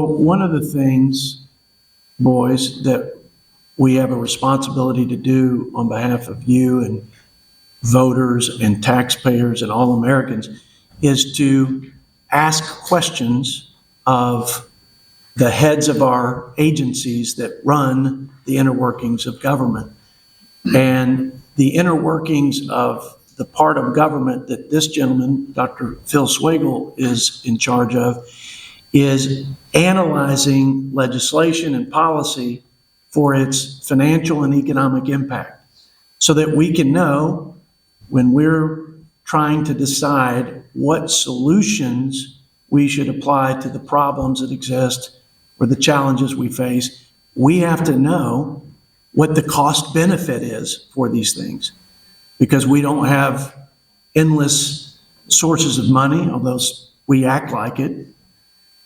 One of the things, boys, that we have a responsibility to do on behalf of you and voters and taxpayers and all Americans is to ask questions of the heads of our agencies that run the inner workings of government. And the inner workings of the part of government that this gentleman, Dr. Phil Swagel, is in charge of is analyzing legislation and policy for its financial and economic impact so that we can know when we're trying to decide what solutions we should apply to the problems that exist or the challenges we face. We have to know what the cost benefit is for these things, because we don't have endless sources of money, although we act like it.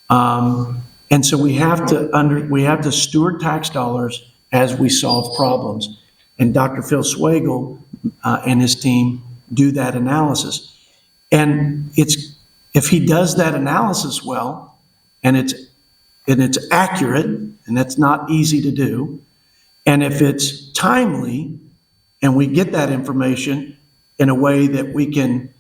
And so we have to steward tax dollars as we solve problems. And Dr. Phil Swagel and his team do that analysis. And if he does that analysis well, and it's accurate, and that's not easy to do, and if it's timely, and we get that information in a way that we can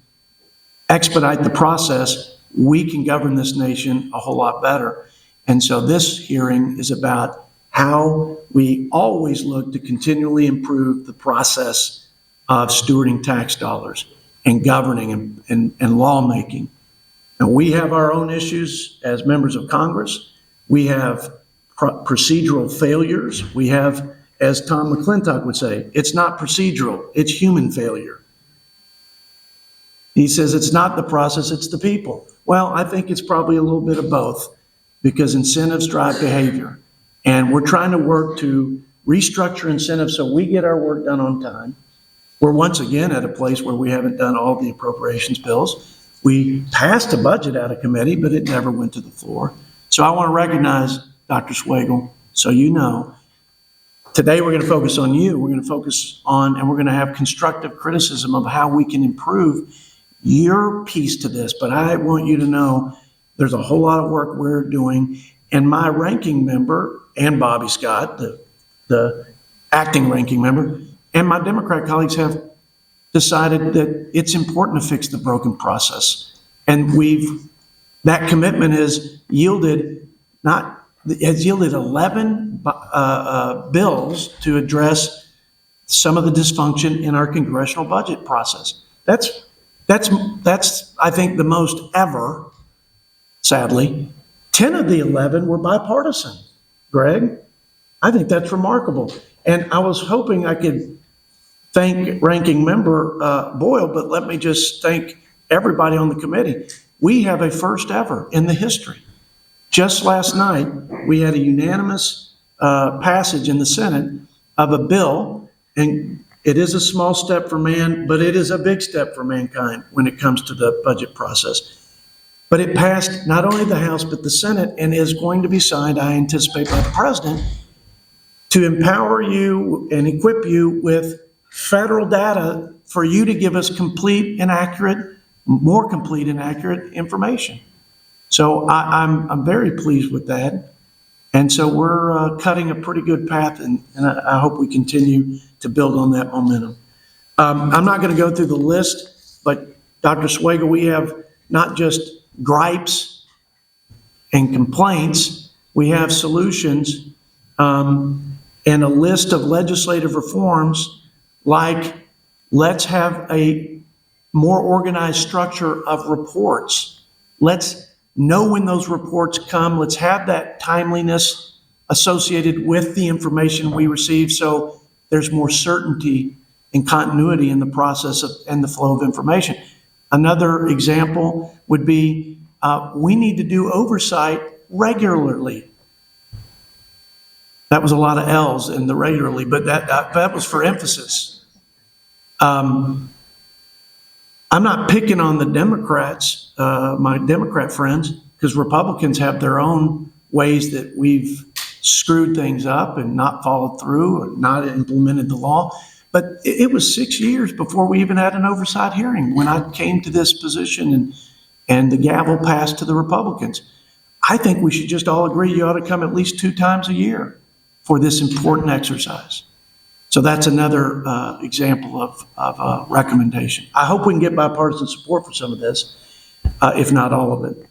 expedite the process, we can govern this nation a whole lot better. And so this hearing is about how we always look to continually improve the process of stewarding tax dollars and governing and lawmaking. And we have our own issues as members of Congress. We have procedural failures. We have, as Tom McClintock would say, it's not procedural, it's human failure. He says it's not the process, it's the people. Well, I think it's probably a little bit of both, because incentives drive behavior. And we're trying to work to restructure incentives so we get our work done on time. We're once again at a place where we haven't done all the appropriations bills. We passed a budget out of committee, but it never went to the floor. So I want to recognize Dr. Swagel, so you know, today we're going to focus on you. We're going to focus on, and we're going to have constructive criticism of how we can improve your piece to this. But I want you to know there's a whole lot of work we're doing. And my ranking member, and Bobby Scott, the acting ranking member, and my Democrat colleagues have decided that it's important to fix the broken process. And that commitment has yielded 11 bills to address some of the dysfunction in our congressional budget process. That's I think the most ever, sadly. 10 of the 11 were bipartisan. Greg, I think that's remarkable. And I was hoping I could thank Ranking Member Boyle, but let me just thank everybody on the committee. We have a first ever in the history. Just last night, we had a unanimous passage in the Senate of a bill, and it is a small step for man, but it is a big step for mankind when it comes to the budget process. But it passed not only the House, but the Senate, and is going to be signed, I anticipate, by the President to empower you and equip you with federal data for you to give us more complete and accurate information. So I'm very pleased with that. And so we're cutting a pretty good path, and I hope we continue to build on that momentum. I'm not going to go through the list, but Dr. Swagel, we have not just gripes and complaints, we have solutions and a list of legislative reforms, like let's have a more organized structure of reports. Let's know when those reports come. Let's have that timeliness associated with the information we receive, so there's more certainty and continuity in the process and the flow of information. Another example would be we need to do oversight regularly. That was a lot of L's in the regularly, but that was for emphasis. I'm not picking on the Democrats, my Democrat friends, because Republicans have their own ways that we've screwed things up and not followed through or not implemented the law. But it was 6 years before we even had an oversight hearing when I came to this position and the gavel passed to the Republicans. I think we should just all agree you ought to come at least 2 times a year for this important exercise. So that's another example of recommendation. I hope we can get bipartisan support for some of this, if not all of it.